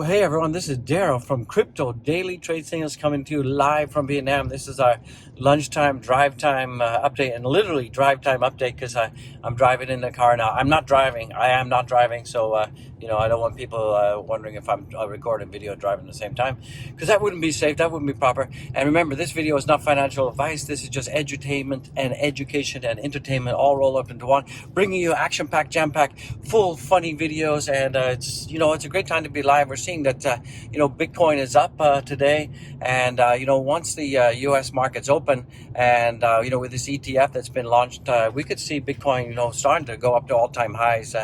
Hey everyone, this is Daryl from Crypto Daily Trade Signals coming to you live from Vietnam. This is our lunchtime drive time update, and literally drive time update because I'm driving in the car now. I'm not driving. I am not driving, so I don't want people wondering if I'm recording video driving at the same time, because that wouldn't be safe. That wouldn't be proper. And remember, this video is not financial advice. This is just edutainment and education and entertainment all rolled up into one, bringing you action-packed, jam-packed, full funny videos. And it's a great time to be live. We're seeing that Bitcoin is up today, and once the U.S. markets open, and with this ETF that's been launched, we could see Bitcoin starting to go up to all-time highs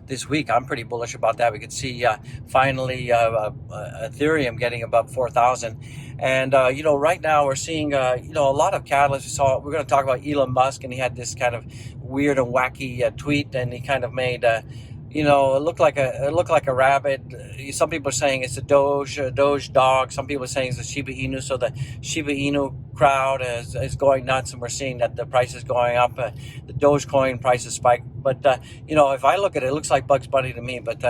this week. I'm pretty bullish about that. We could see finally ethereum getting above 4,000. And right now we're seeing a lot of catalysts. We're going to talk about Elon Musk, and he had this kind of weird and wacky tweet, and he kind of made it looked like a rabbit. Some people are saying it's a Doge dog. Some people are saying it's a Shiba Inu. So the Shiba Inu crowd is going nuts, and we're seeing that the price is going up. The Dogecoin price is spiked. But if I look at it, it looks like Bugs Bunny to me. But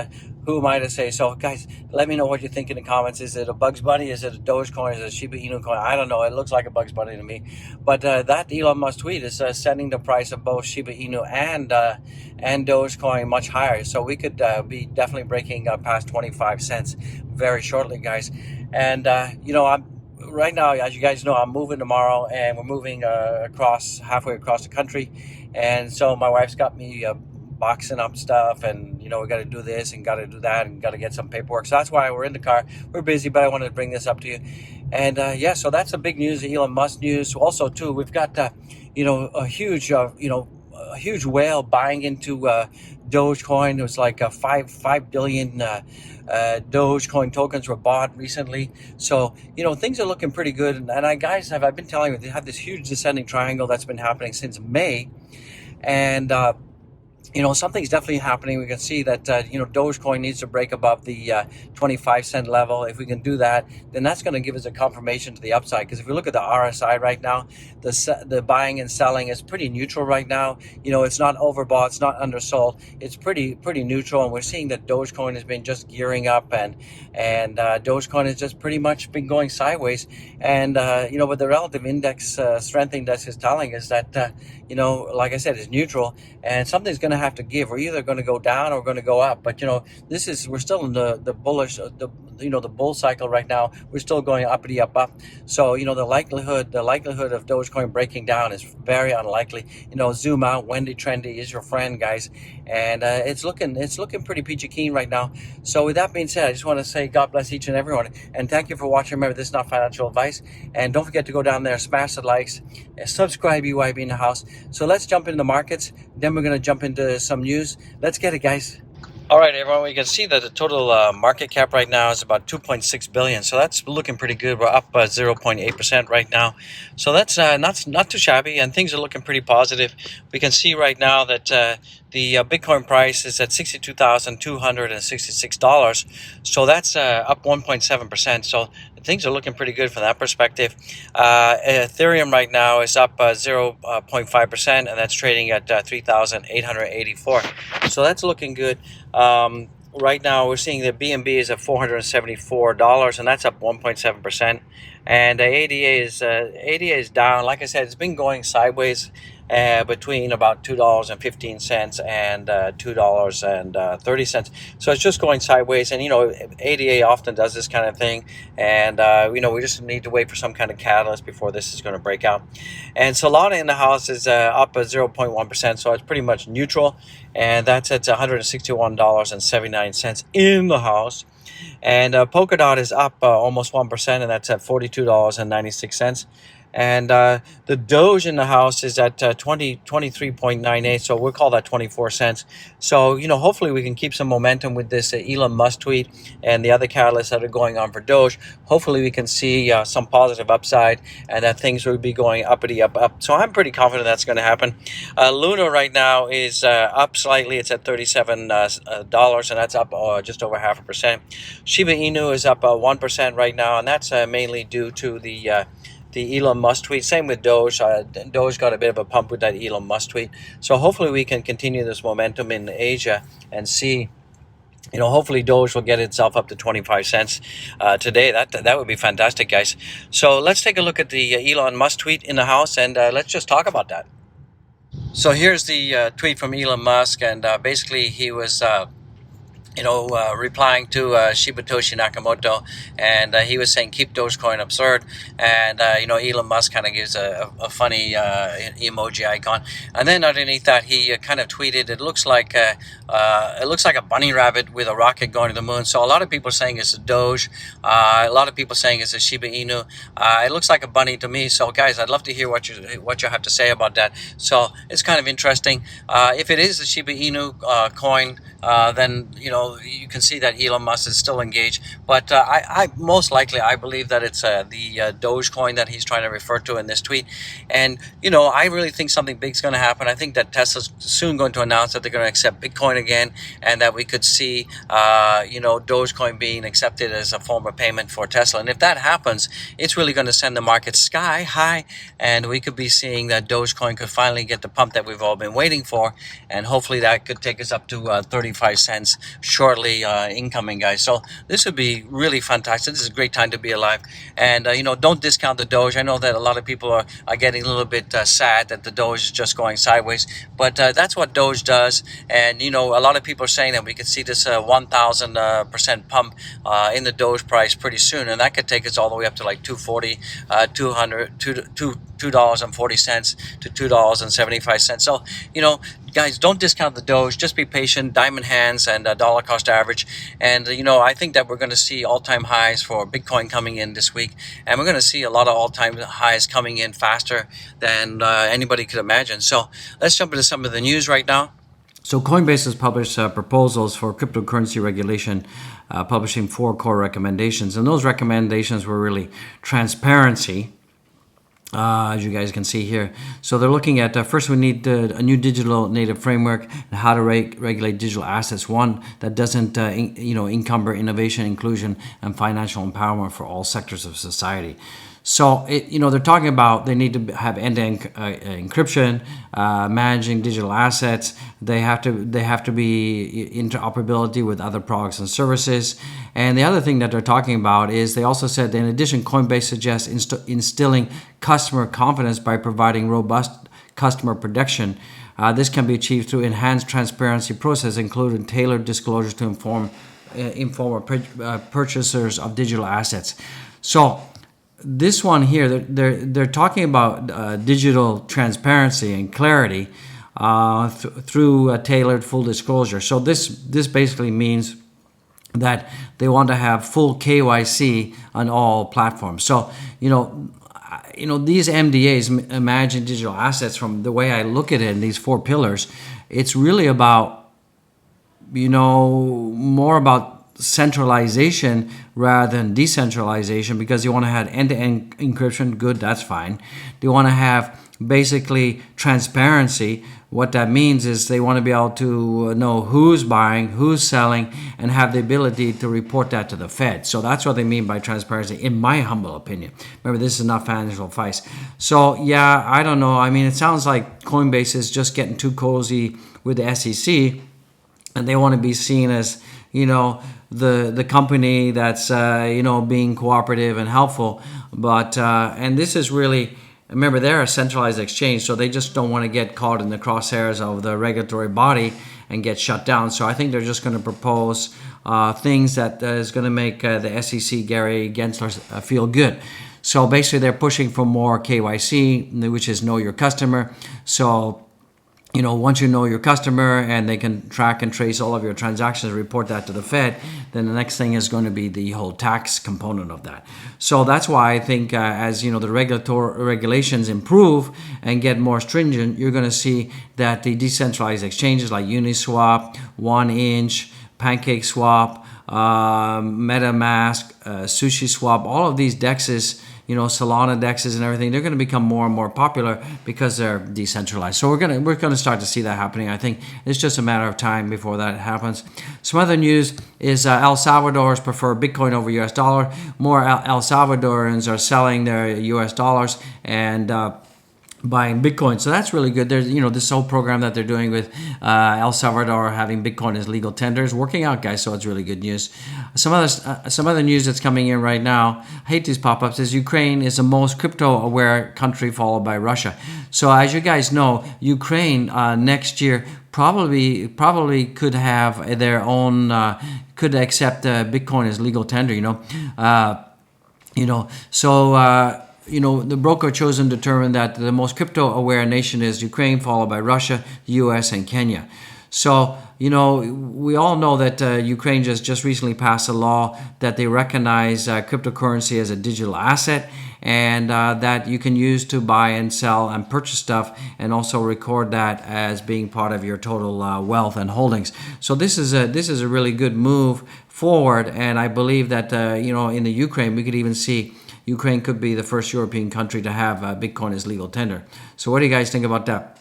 who am I to say? So guys, let me know what you think in the comments. Is it a Bugs Bunny? Is it a Dogecoin? Is it a Shiba Inu coin? I don't know. It looks like a Bugs Bunny to me. But that Elon Musk tweet is sending the price of both Shiba Inu and Dogecoin much higher. So we could be definitely breaking past 25 cents very shortly, guys. And I'm right now, as you guys know, I'm moving tomorrow, and we're moving halfway across the country. And so my wife's got me boxing up stuff, and we got to do this and got to do that and got to get some paperwork. So that's why we're in the car. We're busy, but I wanted to bring this up to you. And so that's the big news, the Elon Musk news. Also, too, we've got a huge whale buying into Dogecoin. It was like 5 billion Dogecoin tokens were bought recently. So things are looking pretty good. And I've been telling you, they have this huge descending triangle that's been happening since May, and something's definitely happening. We can see that, Dogecoin needs to break above the 25 cent level. If we can do that, then that's going to give us a confirmation to the upside. Because if we look at the RSI right now, the buying and selling is pretty neutral right now. It's not overbought, it's not undersold. It's pretty neutral. And we're seeing that Dogecoin has been just gearing up, and Dogecoin has just pretty much been going sideways. And, what the relative index, strength index is telling us that, like I said, it's neutral, and something's going to have to give. We're either going to go down or going to go up. But we're still in the bullish, the bull cycle right now. We're still going uppity up. So the likelihood of Dogecoin breaking down is very unlikely. Zoom out. Wendy Trendy is your friend, guys, and it's looking pretty peachy keen right now. So with that being said, I just want to say God bless each and everyone, and thank you for watching. Remember, this is not financial advice, and don't forget to go down there, smash the likes, subscribe, EYB in the house. So let's jump into the markets. Then we're going to jump into some news. Let's get it, guys. All right, everyone, we can see that the total market cap right now is about 2.6 billion. So that's looking pretty good. We're up 0.8% right now. So that's not too shabby, and things are looking pretty positive. We can see right now that the Bitcoin price is at $62,266. So that's up 1.7%. So things are looking pretty good from that perspective. Ethereum right now is up 0.5%, and that's trading at 3,884. So that's looking good. Right now we're seeing the BNB is at $474, and that's up 1.7%. And ADA is down. Like I said, it's been going sideways between about $2.15 and $2.30. So it's just going sideways. And ADA often does this kind of thing, and we just need to wait for some kind of catalyst before this is going to break out. And Solana in the house is up 0.1%, so it's pretty much neutral, and that's at $161.79 in the house. And Polkadot is up almost 1%, and that's at $42.96. And the Doge in the house is at 23.98, so we'll call that 24 cents. So hopefully we can keep some momentum with this Elon Musk tweet and the other catalysts that are going on for Doge. Hopefully we can see some positive upside, and that things will be going uppity up. So I'm pretty confident that's going to happen. Luna right now is up slightly. It's at $37, and that's up just over 0.5%. Shiba Inu is up 1% right now, and that's mainly due to the Elon Musk tweet. Same with Doge. Doge got a bit of a pump with that Elon Musk tweet. So hopefully we can continue this momentum in Asia and see hopefully Doge will get itself up to 25 cents today. That would be fantastic, guys. So let's take a look at the Elon Musk tweet in the house, and let's just talk about that. So here's the tweet from Elon Musk, and basically he was replying to Shibatoshi Nakamoto, and he was saying keep Dogecoin absurd, and Elon Musk kind of gives a funny emoji icon, and then underneath that he kind of tweeted, it looks like a bunny rabbit with a rocket going to the moon. So a lot of people are saying it's a Doge, a lot of people saying it's a Shiba Inu. It looks like a bunny to me. So guys, I'd love to hear what you have to say about that. So it's kind of interesting. If it is a Shiba Inu coin, then you can see that Elon Musk is still engaged. But I most likely I believe that it's the Dogecoin that he's trying to refer to in this tweet. And I really think something big's going to happen. I think that Tesla's soon going to announce that they're going to accept Bitcoin again, and that we could see Dogecoin being accepted as a form of payment for Tesla. And if that happens, it's really going to send the market sky high, and we could be seeing that Dogecoin could finally get the pump that we've all been waiting for, and hopefully that could take us up to 35 cents shortly incoming, guys. So this would be really fantastic. This is a great time to be alive, and don't discount the Doge. I know that a lot of people are getting a little bit sad that the Doge is just going sideways, but that's what Doge does. And a lot of people are saying that we could see this 1,000% pump in the Doge price pretty soon, and that could take us all the way up to like 240, $2.40 to $2.75. So guys, don't discount the Doge. Just be patient, diamond hands, and dollar cost average. And I think that we're going to see all-time highs for Bitcoin coming in this week, and we're going to see a lot of all-time highs coming in faster than anybody could imagine. So let's jump into some of the news right now. So Coinbase has published proposals for cryptocurrency regulation, publishing 4 core recommendations. And those recommendations were really transparency, as you guys can see here. So they're looking at, first we need a new digital native framework and how to regulate digital assets. One that doesn't encumber innovation, inclusion, and financial empowerment for all sectors of society. So they're talking about they need to have end-to-end encryption, managing digital assets. They have to be interoperability with other products and services. And the other thing that they're talking about is they also said that in addition, Coinbase suggests instilling customer confidence by providing robust customer protection. This can be achieved through enhanced transparency process, including tailored disclosures to inform purchasers of digital assets. So this one here, they're talking about digital transparency and clarity through tailored full disclosure. So this basically means that they want to have full KYC on all platforms. So these MDAs, managing digital assets, from the way I look at it in these 4 pillars, it's really about more about centralization rather than decentralization, because you want to have end-to-end encryption. Good, that's fine. They want to have basically transparency. What that means is they want to be able to know who's buying, who's selling, and have the ability to report that to the Fed. So that's what they mean by transparency, in my humble opinion. Remember, this is not financial advice. So yeah, I don't know. I mean, it sounds like Coinbase is just getting too cozy with the SEC, and they want to be seen as the company that's being cooperative and helpful. But and this is really, remember, they're a centralized exchange, so they just don't want to get caught in the crosshairs of the regulatory body and get shut down. So I think they're just going to propose things that is going to make the SEC, Gary Gensler, feel good. So basically they're pushing for more KYC, which is know your customer. So once you know your customer and they can track and trace all of your transactions, report that to the Fed, then the next thing is going to be the whole tax component of that. So that's why I think as the regulations improve and get more stringent, you're going to see that the decentralized exchanges like Uniswap, 1inch, PancakeSwap, MetaMask, SushiSwap, all of these DEXs, Solana DEXs and everything, they're going to become more and more popular because they're decentralized. So we're going to start to see that happening. I think it's just a matter of time before that happens. Some other news is El Salvador's prefer Bitcoin over US dollar. More El Salvadorans are selling their US dollars, and buying Bitcoin. So that's really good. There's, this whole program that they're doing with El Salvador having Bitcoin as legal tender is working out, guys. So it's really good news. Some other news that's coming in right now. I hate these pop-ups. Is Ukraine is the most crypto-aware country, followed by Russia. So as you guys know, Ukraine next year probably could have their own could accept Bitcoin as legal tender. The broker chosen determined that the most crypto-aware nation is Ukraine, followed by Russia, U.S., and Kenya. So, we all know that Ukraine just recently passed a law that they recognize cryptocurrency as a digital asset, and that you can use to buy and sell and purchase stuff, and also record that as being part of your total wealth and holdings. So this is a really good move forward, and I believe that in the Ukraine we could even see Ukraine could be the first European country to have Bitcoin as legal tender. So what do you guys think about that?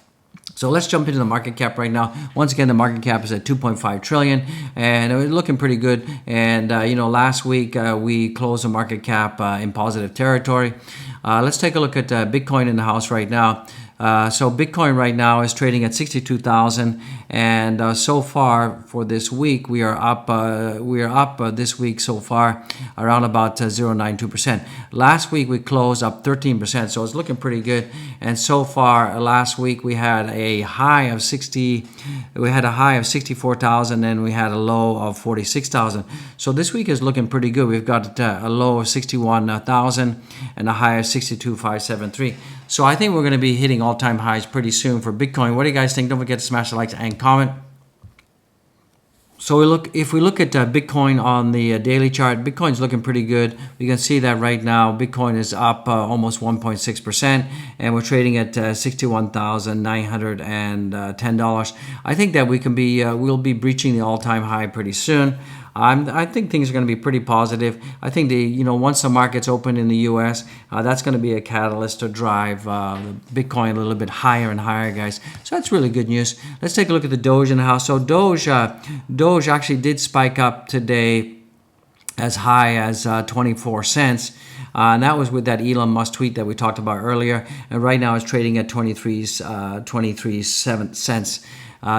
So let's jump into the market cap right now. Once again, the market cap is at 2.5 trillion, and it's looking pretty good. And last week we closed the market cap in positive territory. Let's take a look at Bitcoin in the house right now. So Bitcoin right now is trading at 62,000, and so far for this week we are up. This week so far around about 0.92%. Last week we closed up 13%, so it's looking pretty good. And so far last week we had a high of 64,000, and we had a low of 46,000. So this week is looking pretty good. We've got a low of 61,000 and a high of 62,573. So I think we're going to be hitting all-time highs pretty soon for Bitcoin. What do you guys think? Don't forget to smash the likes and comment. So if we look at Bitcoin on the daily chart, Bitcoin's looking pretty good. We can see that right now Bitcoin is up almost 1.6%, and we're trading at $61,910. I think that we'll be breaching the all-time high pretty soon. I think things are going to be pretty positive. I think once the markets open in the U.S., that's going to be a catalyst to drive Bitcoin a little bit higher and higher, guys. So that's really good news. Let's take a look at the Doge in the house. So Doge actually did spike up today as high as 24 cents. And that was with that Elon Musk tweet that we talked about earlier. And right now it's trading at 23 cents.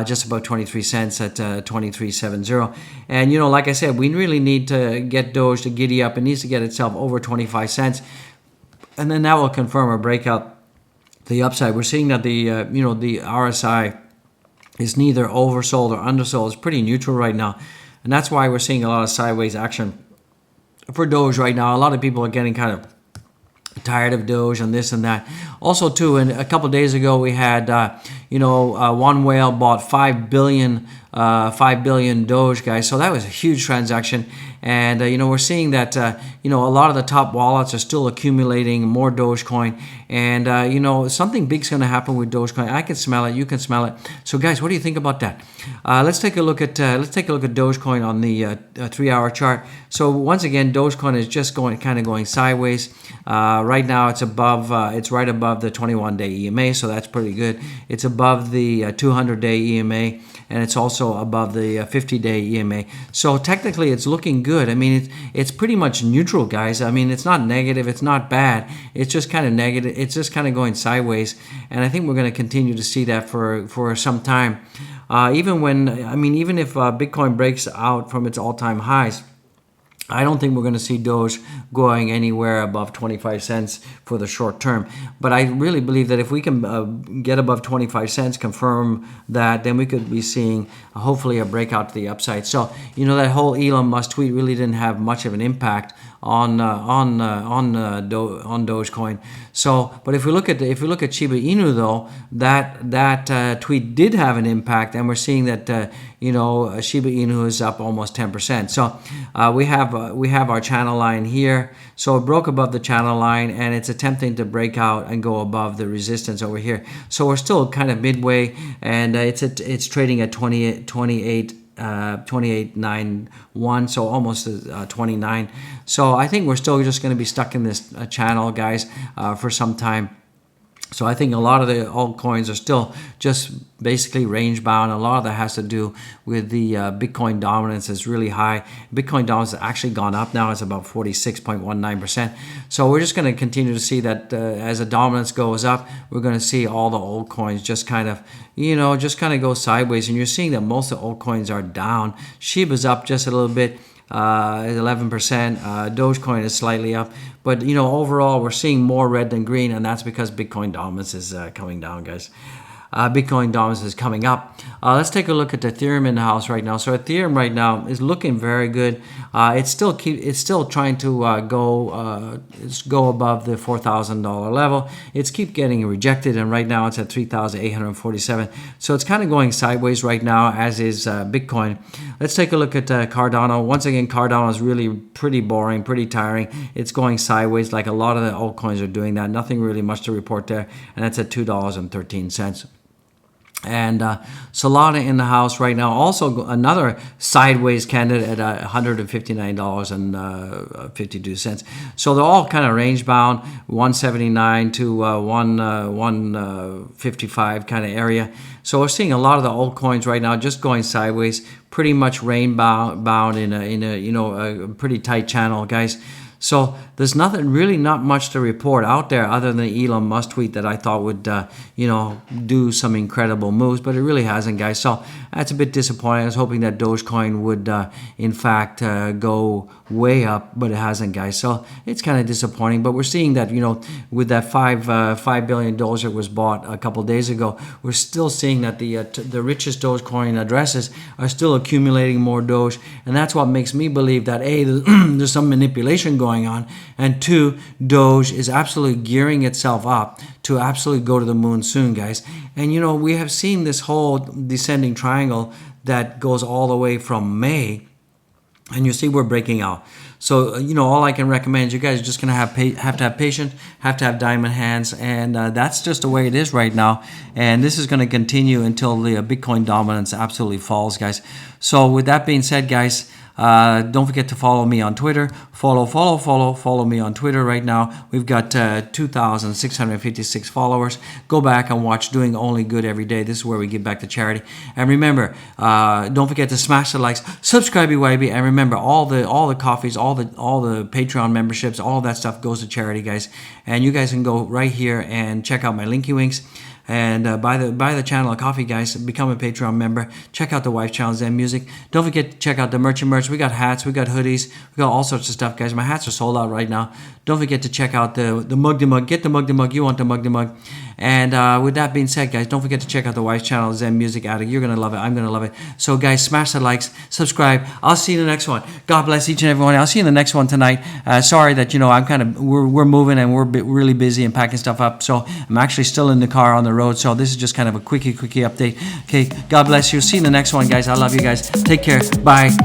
Just about 23 cents at 23.70. And like I said, we really need to get Doge to giddy up. It needs to get itself over 25 cents, and then that will confirm a breakout to the upside. We're seeing that the RSI is neither oversold or undersold. It's pretty neutral right now, and that's why we're seeing a lot of sideways action for Doge right now. A lot of people are getting kind of tired of Doge and this and that. Also, too, and a couple of days ago we had, one whale bought 5 billion Doge, guys. So that was a huge transaction. And, we're seeing that, a lot of the top wallets are still accumulating more Dogecoin. And, something big's going to happen with Dogecoin. I can smell it. You can smell it. So, guys, what do you think about that? Let's take a look at Dogecoin on the 3-hour chart. So, once again, Dogecoin is just going sideways. Right now, it's right above the 21-day EMA, so that's pretty good. It's above the 200-day EMA, and it's also above the 50-day EMA. So technically, it's looking good. I mean, it's pretty much neutral, guys. I mean, it's not negative, it's not bad. It's just kind of negative. It's just kind of going sideways, and I think we're going to continue to see that for some time. Even if Bitcoin breaks out from its all-time highs, I don't think we're going to see Doge going anywhere above 25 cents for the short term. But I really believe that if we can get above 25 cents, confirm that, then we could be seeing hopefully a breakout to the upside. So, that whole Elon Musk tweet really didn't have much of an impact on Dogecoin. So, but if we look at Shiba Inu though, that tweet did have an impact, and we're seeing that Shiba Inu is up almost 10%. So we have our channel line here. So it broke above the channel line, and it's attempting to break out and go above the resistance over here. So we're still kind of midway, and it's trading at 28.91, so almost 29. So I think we're still just going to be stuck in this channel, guys, for some time. So I think a lot of the altcoins are still just basically range bound. A lot of that has to do with the Bitcoin dominance is really high. Bitcoin dominance has actually gone up now. It's about 46.19%. So we're just going to continue to see that as the dominance goes up, we're going to see all the altcoins just kind of, just kind of go sideways. And you're seeing that most of the altcoins are down. Shiba's up just a little bit. 11%. Dogecoin is slightly up, but overall we're seeing more red than green, and that's because Bitcoin dominance is coming down, guys. Bitcoin dominance is coming up. Let's take a look at Ethereum in the house right now. So Ethereum right now is looking very good. It's still trying to go above the $4,000 level. It's keep getting rejected, and right now it's at 3,847. So it's kind of going sideways right now, as is Bitcoin. Let's take a look at Cardano. Once again, Cardano is really pretty boring, pretty tiring. It's going sideways like a lot of the altcoins are doing that. Nothing really much to report there, and it's at $2.13. And Solana in the house right now, also another sideways candidate at $159.52. So they're all kind of range bound, 179 to 155 kind of area. So we're seeing a lot of the altcoins right now just going sideways, pretty much range bound in a pretty tight channel, guys. So there's really not much to report out there other than the Elon Musk tweet that I thought would, do some incredible moves, but it really hasn't, guys. So that's a bit disappointing. I was hoping that Dogecoin would, in fact, go way up, but it hasn't, guys. So it's kind of disappointing. But we're seeing that, with that $5 billion that was bought a couple days ago, we're still seeing that the richest Dogecoin addresses are still accumulating more Doge, and that's what makes me believe that A, there's some manipulation going on, and two, Doge is absolutely gearing itself up to absolutely go to the moon soon, guys. And we have seen this whole descending triangle that goes all the way from May, and you see we're breaking out. So all I can recommend is you guys are just gonna have to have patience, have to have diamond hands, and that's just the way it is right now. And this is going to continue until the Bitcoin dominance absolutely falls, guys. So with that being said, guys, don't forget to follow me on Twitter. Follow me on Twitter right now. We've got 2,656 followers. Go back and watch Doing Only Good every day. This is where we give back to charity. And remember, don't forget to smash the likes, subscribe, YB, and remember all the coffees, all the Patreon memberships, all that stuff goes to charity, guys. And you guys can go right here and check out my Linky Winks. And buy the channel of coffee, guys. Become a Patreon member. Check out the wife channel, Zen Music. Don't forget to check out the merch. We got hats, we got hoodies, we got all sorts of stuff, guys. My hats are sold out right now. Don't forget to check out the mug. Get the mug. You want the mug. And with that being said, guys, don't forget to check out the wife's channel, Zen Music Addict. You're gonna love it. I'm gonna love it. So, guys, smash the likes, subscribe. I'll see you in the next one. God bless each and every one. I'll see you in the next one tonight. Sorry that we're moving and we're really busy and packing stuff up. So I'm actually still in the car on the road. So this is just kind of a quickie update. Okay, God bless you. See you in the next one, guys. I love you guys. Take care. Bye.